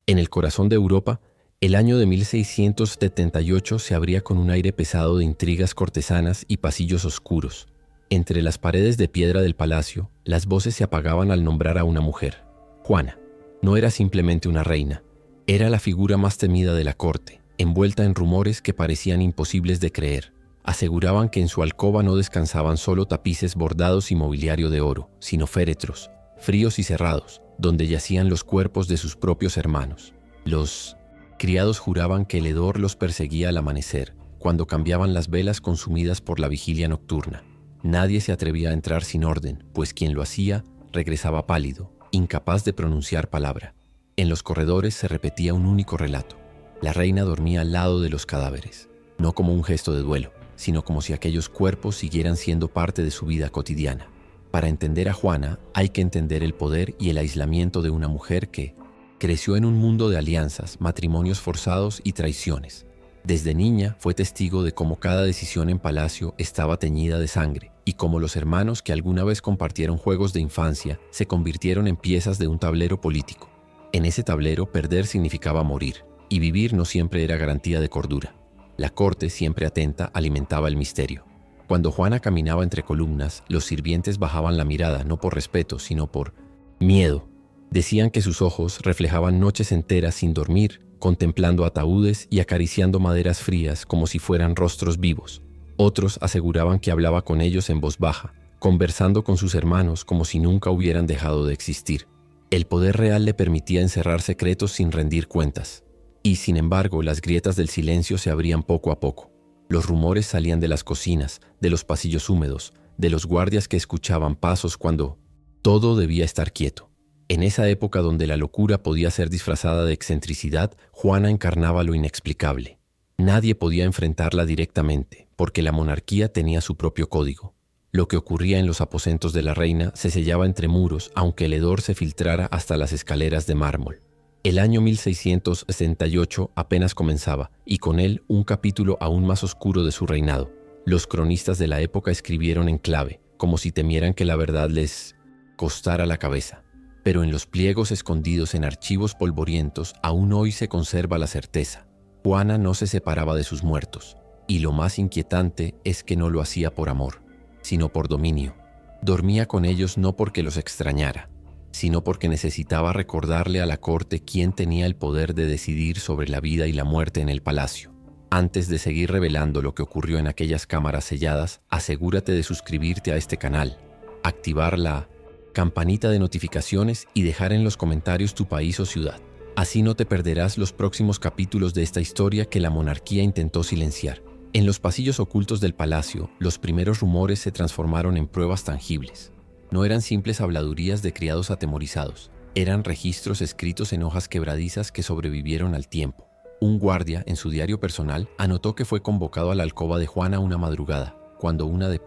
En el corazón de Europa, el año de 1678 se abría con un aire pesado de intrigas cortesanas y pasillos oscuros. Entre las paredes de piedra del palacio, las voces se apagaban al nombrar a una mujer. Juana. No era simplemente una reina, era la figura más temida de la corte, envuelta en rumores que parecían imposibles de creer. Aseguraban que en su alcoba no descansaban solo tapices bordados y mobiliario de oro, sino féretros, fríos y cerrados, donde yacían los cuerpos de sus propios hermanos. Los criados juraban que el hedor los perseguía al amanecer, cuando cambiaban las velas consumidas por la vigilia nocturna. Nadie se atrevía a entrar sin orden, pues quien lo hacía regresaba pálido, incapaz de pronunciar palabra. En los corredores se repetía un único relato. La reina dormía al lado de los cadáveres, no como un gesto de duelo, sino como si aquellos cuerpos siguieran siendo parte de su vida cotidiana. Para entender a Juana, hay que entender el poder y el aislamiento de una mujer que creció en un mundo de alianzas, matrimonios forzados y traiciones. Desde niña fue testigo de cómo cada decisión en palacio estaba teñida de sangre y cómo los hermanos que alguna vez compartieron juegos de infancia se convirtieron en piezas de un tablero político. En ese tablero perder significaba morir, y vivir no siempre era garantía de cordura. La corte, siempre atenta, alimentaba el misterio. Cuando Juana caminaba entre columnas, los sirvientes bajaban la mirada no por respeto, sino por miedo. Decían que sus ojos reflejaban noches enteras sin dormir, contemplando ataúdes y acariciando maderas frías como si fueran rostros vivos. Otros aseguraban que hablaba con ellos en voz baja, conversando con sus hermanos como si nunca hubieran dejado de existir. El poder real le permitía encerrar secretos sin rendir cuentas. Y, sin embargo, las grietas del silencio se abrían poco a poco. Los rumores salían de las cocinas, de los pasillos húmedos, de los guardias que escuchaban pasos cuando todo debía estar quieto. En esa época donde la locura podía ser disfrazada de excentricidad, Juana encarnaba lo inexplicable. Nadie podía enfrentarla directamente, porque la monarquía tenía su propio código. Lo que ocurría en los aposentos de la reina se sellaba entre muros, aunque el hedor se filtrara hasta las escaleras de mármol. El año 1668 apenas comenzaba, y con él un capítulo aún más oscuro de su reinado. Los cronistas de la época escribieron en clave, como si temieran que la verdad les costara la cabeza. Pero en los pliegos escondidos en archivos polvorientos aún hoy se conserva la certeza. Juana no se separaba de sus muertos, y lo más inquietante es que no lo hacía por amor, sino por dominio. Dormía con ellos no porque los extrañara, sino porque necesitaba recordarle a la corte quién tenía el poder de decidir sobre la vida y la muerte en el palacio. Antes de seguir revelando lo que ocurrió en aquellas cámaras selladas, asegúrate de suscribirte a este canal, activar la campanita de notificaciones y dejar en los comentarios tu país o ciudad. Así no te perderás los próximos capítulos de esta historia que la monarquía intentó silenciar. En los pasillos ocultos del palacio, los primeros rumores se transformaron en pruebas tangibles. No eran simples habladurías de criados atemorizados, eran registros escritos en hojas quebradizas que sobrevivieron al tiempo. Un guardia, en su diario personal, anotó que fue convocado a la alcoba de Juana una madrugada, cuando una de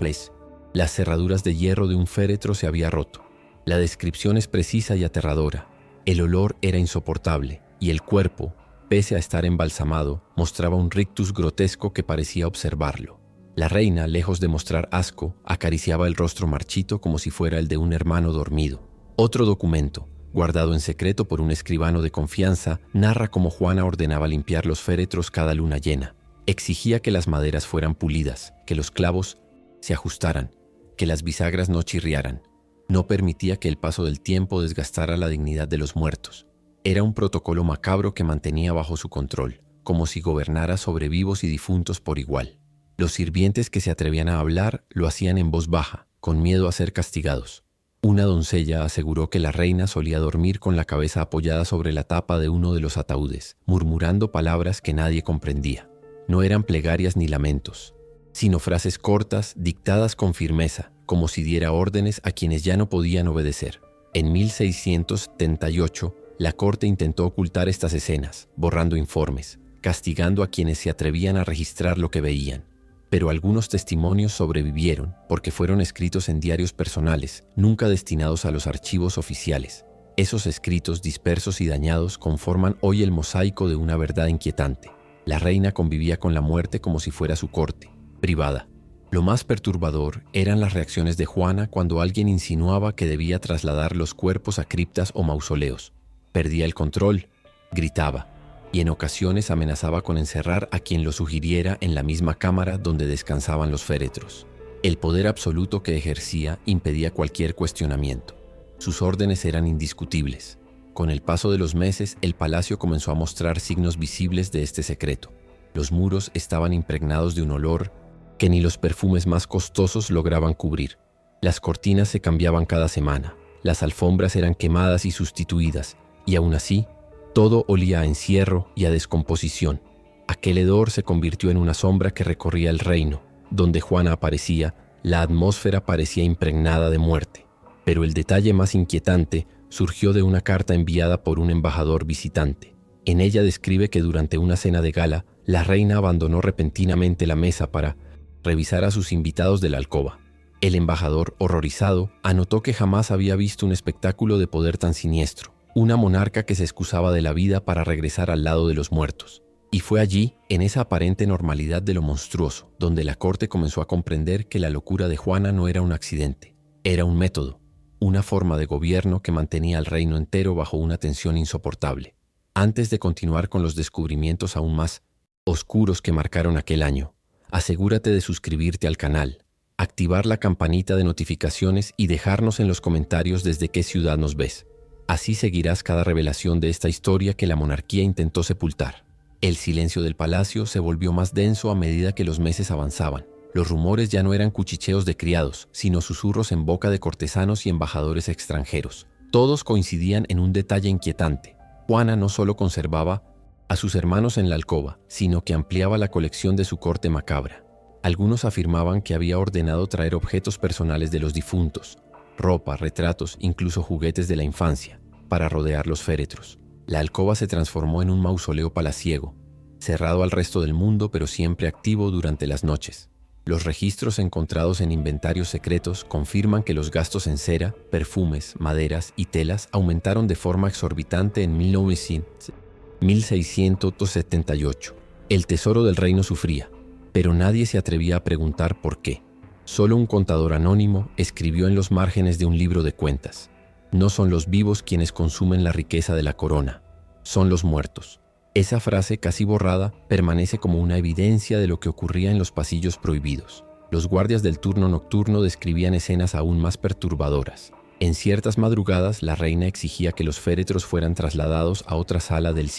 las cerraduras de hierro de un féretro se había roto. La descripción es precisa y aterradora. El olor era insoportable, y el cuerpo, pese a estar embalsamado, mostraba un rictus grotesco que parecía observarlo. La reina, lejos de mostrar asco, acariciaba el rostro marchito como si fuera el de un hermano dormido. Otro documento, guardado en secreto por un escribano de confianza, narra cómo Juana ordenaba limpiar los féretros cada luna llena. Exigía que las maderas fueran pulidas, que los clavos se ajustaran, que las bisagras no chirriaran. No permitía que el paso del tiempo desgastara la dignidad de los muertos. Era un protocolo macabro que mantenía bajo su control, como si gobernara sobre vivos y difuntos por igual. Los sirvientes que se atrevían a hablar lo hacían en voz baja, con miedo a ser castigados. Una doncella aseguró que la reina solía dormir con la cabeza apoyada sobre la tapa de uno de los ataúdes, murmurando palabras que nadie comprendía. No eran plegarias ni lamentos, sino frases cortas, dictadas con firmeza, como si diera órdenes a quienes ya no podían obedecer. En 1678, la corte intentó ocultar estas escenas, borrando informes, castigando a quienes se atrevían a registrar lo que veían. Pero algunos testimonios sobrevivieron porque fueron escritos en diarios personales, nunca destinados a los archivos oficiales. Esos escritos dispersos y dañados conforman hoy el mosaico de una verdad inquietante. La reina convivía con la muerte como si fuera su corte, privada. Lo más perturbador eran las reacciones de Juana cuando alguien insinuaba que debía trasladar los cuerpos a criptas o mausoleos. Perdía el control, gritaba, y en ocasiones amenazaba con encerrar a quien lo sugiriera en la misma cámara donde descansaban los féretros. El poder absoluto que ejercía impedía cualquier cuestionamiento. Sus órdenes eran indiscutibles. Con el paso de los meses, el palacio comenzó a mostrar signos visibles de este secreto. Los muros estaban impregnados de un olor que ni los perfumes más costosos lograban cubrir. Las cortinas se cambiaban cada semana, las alfombras eran quemadas y sustituidas, y aún así, todo olía a encierro y a descomposición. Aquel hedor se convirtió en una sombra que recorría el reino. Donde Juana aparecía, la atmósfera parecía impregnada de muerte. Pero el detalle más inquietante surgió de una carta enviada por un embajador visitante. En ella describe que durante una cena de gala, la reina abandonó repentinamente la mesa para revisar a sus invitados de la alcoba. El embajador, horrorizado, anotó que jamás había visto un espectáculo de poder tan siniestro. Una monarca que se excusaba de la vida para regresar al lado de los muertos. Y fue allí, en esa aparente normalidad de lo monstruoso, donde la corte comenzó a comprender que la locura de Juana no era un accidente, era un método, una forma de gobierno que mantenía al reino entero bajo una tensión insoportable. Antes de continuar con los descubrimientos aún más oscuros que marcaron aquel año, asegúrate de suscribirte al canal, activar la campanita de notificaciones y dejarnos en los comentarios desde qué ciudad nos ves. Así seguirás cada revelación de esta historia que la monarquía intentó sepultar. El silencio del palacio se volvió más denso a medida que los meses avanzaban. Los rumores ya no eran cuchicheos de criados, sino susurros en boca de cortesanos y embajadores extranjeros. Todos coincidían en un detalle inquietante. Juana no solo conservaba a sus hermanos en la alcoba, sino que ampliaba la colección de su corte macabra. Algunos afirmaban que había ordenado traer objetos personales de los difuntos, ropa, retratos, incluso juguetes de la infancia, para rodear los féretros. La alcoba se transformó en un mausoleo palaciego, cerrado al resto del mundo pero siempre activo durante las noches. Los registros encontrados en inventarios secretos confirman que los gastos en cera, perfumes, maderas y telas aumentaron de forma exorbitante en 1678. El tesoro del reino sufría, pero nadie se atrevía a preguntar por qué. Solo un contador anónimo escribió en los márgenes de un libro de cuentas: no son los vivos quienes consumen la riqueza de la corona, son los muertos. Esa frase, casi borrada, permanece como una evidencia de lo que ocurría en los pasillos prohibidos. Los guardias del turno nocturno describían escenas aún más perturbadoras. En ciertas madrugadas, la reina exigía que los féretros fueran trasladados a otra sala del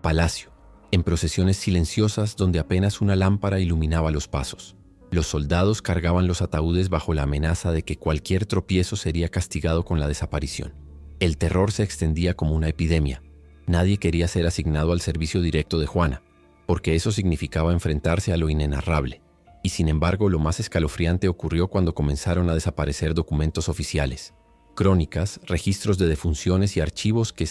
palacio, en procesiones silenciosas donde apenas una lámpara iluminaba los pasos. Los soldados cargaban los ataúdes bajo la amenaza de que cualquier tropiezo sería castigado con la desaparición. El terror se extendía como una epidemia. Nadie quería ser asignado al servicio directo de Juana, porque eso significaba enfrentarse a lo inenarrable. Y sin embargo, lo más escalofriante ocurrió cuando comenzaron a desaparecer documentos oficiales. Crónicas, registros de defunciones y archivos que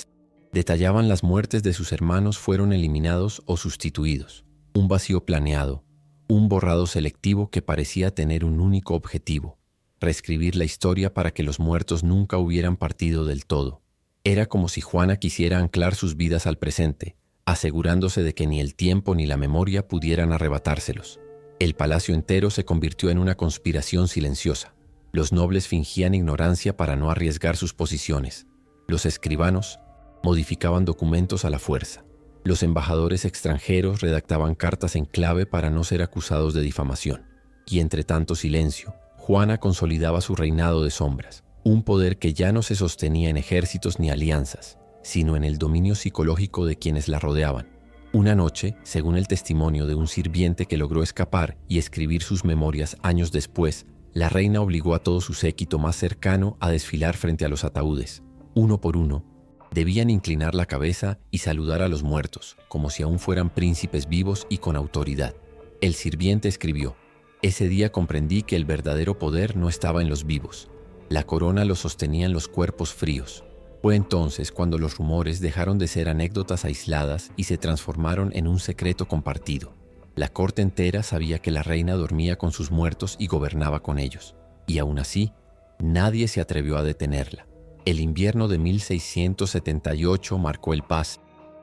detallaban las muertes de sus hermanos fueron eliminados o sustituidos. Un vacío planeado, un borrado selectivo que parecía tener un único objetivo: reescribir la historia para que los muertos nunca hubieran partido del todo. Era como si Juana quisiera anclar sus vidas al presente, asegurándose de que ni el tiempo ni la memoria pudieran arrebatárselos. El palacio entero se convirtió en una conspiración silenciosa. Los nobles fingían ignorancia para no arriesgar sus posiciones. Los escribanos modificaban documentos a la fuerza. Los embajadores extranjeros redactaban cartas en clave para no ser acusados de difamación. Y entre tanto silencio, Juana consolidaba su reinado de sombras. Un poder que ya no se sostenía en ejércitos ni alianzas, sino en el dominio psicológico de quienes la rodeaban. Una noche, según el testimonio de un sirviente que logró escapar y escribir sus memorias años después, la reina obligó a todo su séquito más cercano a desfilar frente a los ataúdes. Uno por uno, debían inclinar la cabeza y saludar a los muertos, como si aún fueran príncipes vivos y con autoridad. El sirviente escribió: ese día comprendí que el verdadero poder no estaba en los vivos. La corona lo sostenían los cuerpos fríos. Fue entonces cuando los rumores dejaron de ser anécdotas aisladas y se transformaron en un secreto compartido. La corte entera sabía que la reina dormía con sus muertos y gobernaba con ellos. Y aún así, nadie se atrevió a detenerla. El invierno de 1678 marcó el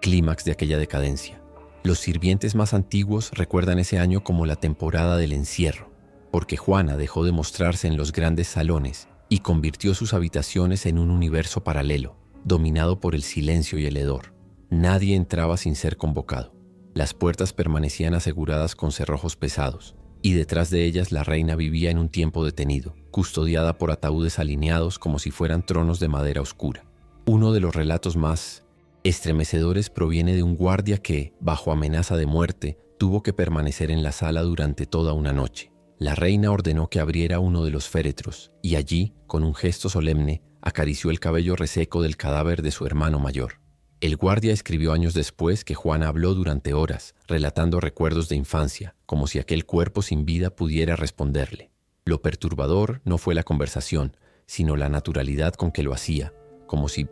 clímax de aquella decadencia. Los sirvientes más antiguos recuerdan ese año como la temporada del encierro, porque Juana dejó de mostrarse en los grandes salones y convirtió sus habitaciones en un universo paralelo, dominado por el silencio y el hedor. Nadie entraba sin ser convocado. Las puertas permanecían aseguradas con cerrojos pesados, y detrás de ellas la reina vivía en un tiempo detenido, custodiada por ataúdes alineados como si fueran tronos de madera oscura. Uno de los relatos más estremecedores proviene de un guardia que, bajo amenaza de muerte, tuvo que permanecer en la sala durante toda una noche. La reina ordenó que abriera uno de los féretros, y allí, con un gesto solemne, acarició el cabello reseco del cadáver de su hermano mayor. El guardia escribió años después que Juana habló durante horas, relatando recuerdos de infancia, como si aquel cuerpo sin vida pudiera responderle. Lo perturbador no fue la conversación, sino la naturalidad con que lo hacía, como si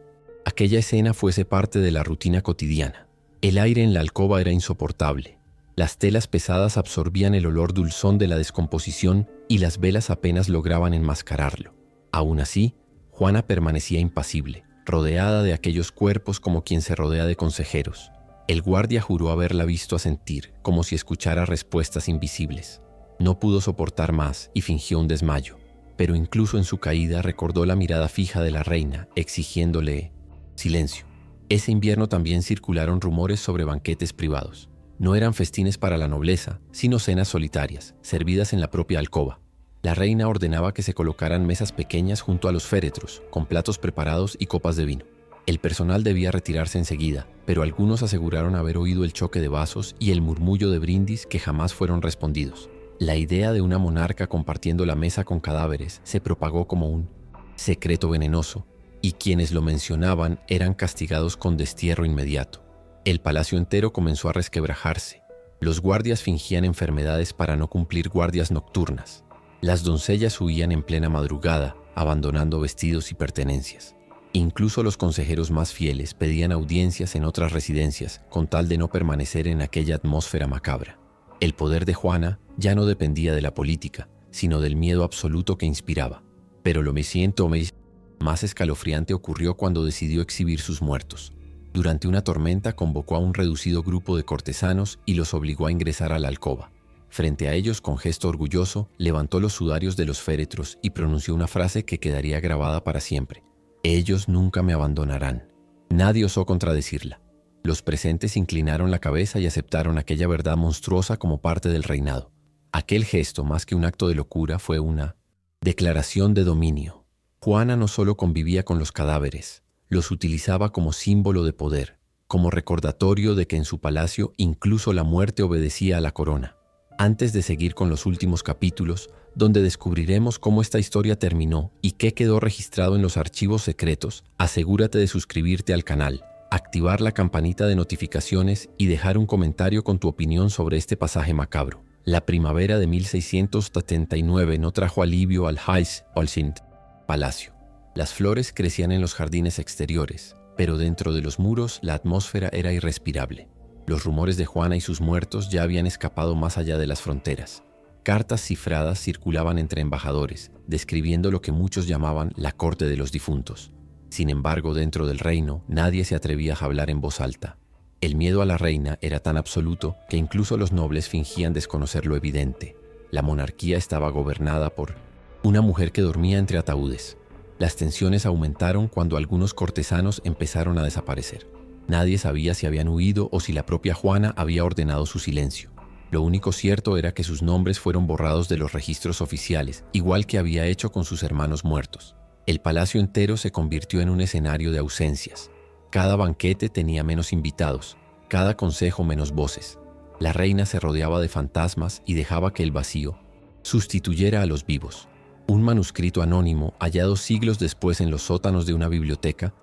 aquella escena fuese parte de la rutina cotidiana. El aire en la alcoba era insoportable. Las telas pesadas absorbían el olor dulzón de la descomposición y las velas apenas lograban enmascararlo. Aún así, Juana permanecía impasible, rodeada de aquellos cuerpos como quien se rodea de consejeros. El guardia juró haberla visto asentir, como si escuchara respuestas invisibles. No pudo soportar más y fingió un desmayo, pero incluso en su caída recordó la mirada fija de la reina, exigiéndole silencio. Ese invierno también circularon rumores sobre banquetes privados. No eran festines para la nobleza, sino cenas solitarias, servidas en la propia alcoba. La reina ordenaba que se colocaran mesas pequeñas junto a los féretros, con platos preparados y copas de vino. El personal debía retirarse enseguida, pero algunos aseguraron haber oído el choque de vasos y el murmullo de brindis que jamás fueron respondidos. La idea de una monarca compartiendo la mesa con cadáveres se propagó como un secreto venenoso, y quienes lo mencionaban eran castigados con destierro inmediato. El palacio entero comenzó a resquebrajarse. Los guardias fingían enfermedades para no cumplir guardias nocturnas. Las doncellas huían en plena madrugada, abandonando vestidos y pertenencias. Incluso los consejeros más fieles pedían audiencias en otras residencias con tal de no permanecer en aquella atmósfera macabra. El poder de Juana ya no dependía de la política, sino del miedo absoluto que inspiraba. Pero lo más escalofriante ocurrió cuando decidió exhibir sus muertos. Durante una tormenta convocó a un reducido grupo de cortesanos y los obligó a ingresar a la alcoba. Frente a ellos, con gesto orgulloso, levantó los sudarios de los féretros y pronunció una frase que quedaría grabada para siempre. «Ellos nunca me abandonarán». Nadie osó contradecirla. Los presentes inclinaron la cabeza y aceptaron aquella verdad monstruosa como parte del reinado. Aquel gesto, más que un acto de locura, fue una declaración de dominio. Juana no solo convivía con los cadáveres, los utilizaba como símbolo de poder, como recordatorio de que en su palacio incluso la muerte obedecía a la corona. Antes de seguir con los últimos capítulos, donde descubriremos cómo esta historia terminó y qué quedó registrado en los archivos secretos, asegúrate de suscribirte al canal, activar la campanita de notificaciones y dejar un comentario con tu opinión sobre este pasaje macabro. La primavera de 1679 no trajo alivio al Hals-Olsint palacio. Las flores crecían en los jardines exteriores, pero dentro de los muros la atmósfera era irrespirable. Los rumores de Juana y sus muertos ya habían escapado más allá de las fronteras. Cartas cifradas circulaban entre embajadores, describiendo lo que muchos llamaban la corte de los difuntos. Sin embargo, dentro del reino, nadie se atrevía a hablar en voz alta. El miedo a la reina era tan absoluto que incluso los nobles fingían desconocer lo evidente. La monarquía estaba gobernada por una mujer que dormía entre ataúdes. Las tensiones aumentaron cuando algunos cortesanos empezaron a desaparecer. Nadie sabía si habían huido o si la propia Juana había ordenado su silencio. Lo único cierto era que sus nombres fueron borrados de los registros oficiales, igual que había hecho con sus hermanos muertos. El palacio entero se convirtió en un escenario de ausencias. Cada banquete tenía menos invitados, cada consejo menos voces. La reina se rodeaba de fantasmas y dejaba que el vacío sustituyera a los vivos. Un manuscrito anónimo, hallado siglos después en los sótanos de una biblioteca,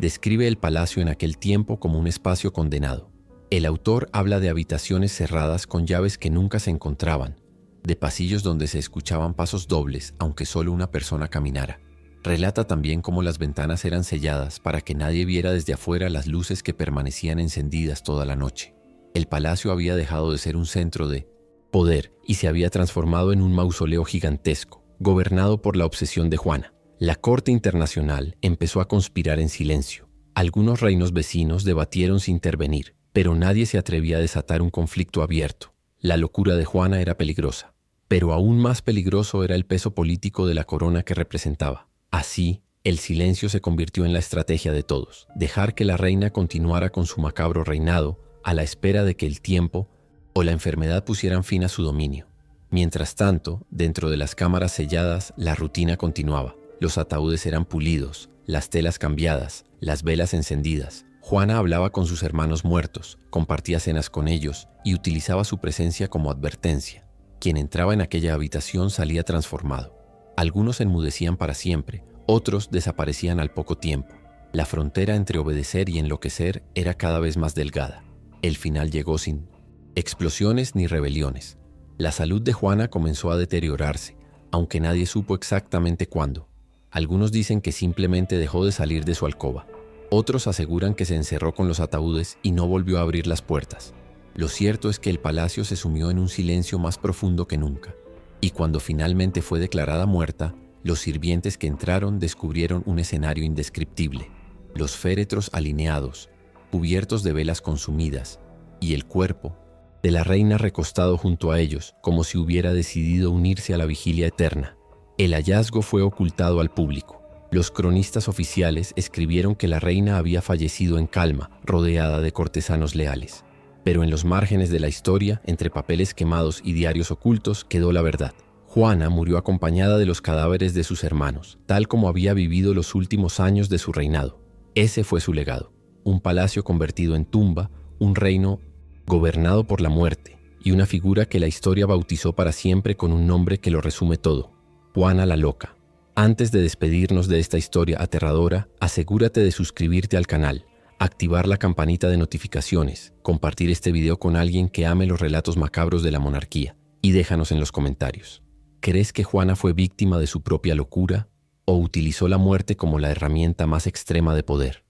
describe el palacio en aquel tiempo como un espacio condenado. El autor habla de habitaciones cerradas con llaves que nunca se encontraban, de pasillos donde se escuchaban pasos dobles aunque solo una persona caminara. Relata también cómo las ventanas eran selladas para que nadie viera desde afuera las luces que permanecían encendidas toda la noche. El palacio había dejado de ser un centro de poder y se había transformado en un mausoleo gigantesco, gobernado por la obsesión de Juana. La corte internacional empezó a conspirar en silencio. Algunos reinos vecinos debatieron sin intervenir, pero nadie se atrevía a desatar un conflicto abierto. La locura de Juana era peligrosa, pero aún más peligroso era el peso político de la corona que representaba. Así, El silencio se convirtió en la estrategia de todos, dejar que la reina continuara con su macabro reinado a la espera de que el tiempo o la enfermedad pusieran fin a su dominio. Mientras tanto, dentro de las cámaras selladas, la rutina continuaba. Los ataúdes eran pulidos, las telas cambiadas, las velas encendidas. Juana hablaba con sus hermanos muertos, compartía cenas con ellos y utilizaba su presencia como advertencia. Quien entraba en aquella habitación salía transformado. Algunos enmudecían para siempre, otros desaparecían al poco tiempo. La frontera entre obedecer y enloquecer era cada vez más delgada. El final llegó sin explosiones ni rebeliones. La salud de Juana comenzó a deteriorarse, aunque nadie supo exactamente cuándo. Algunos dicen que simplemente dejó de salir de su alcoba. Otros aseguran que se encerró con los ataúdes y no volvió a abrir las puertas. Lo cierto es que el palacio se sumió en un silencio más profundo que nunca. Y cuando finalmente fue declarada muerta, los sirvientes que entraron descubrieron un escenario indescriptible. Los féretros alineados, cubiertos de velas consumidas, y el cuerpo de la reina recostado junto a ellos, como si hubiera decidido unirse a la vigilia eterna. El hallazgo fue ocultado al público. Los cronistas oficiales escribieron que la reina había fallecido en calma, rodeada de cortesanos leales. Pero en los márgenes de la historia, entre papeles quemados y diarios ocultos, quedó la verdad. Juana murió acompañada de los cadáveres de sus hermanos, tal como había vivido los últimos años de su reinado. Ese fue su legado. Un palacio convertido en tumba, un reino gobernado por la muerte, y una figura que la historia bautizó para siempre con un nombre que lo resume todo: Juana la Loca. Antes de despedirnos de esta historia aterradora, asegúrate de suscribirte al canal, activar la campanita de notificaciones, compartir este video con alguien que ame los relatos macabros de la monarquía y déjanos en los comentarios. ¿Crees que Juana fue víctima de su propia locura o utilizó la muerte como la herramienta más extrema de poder?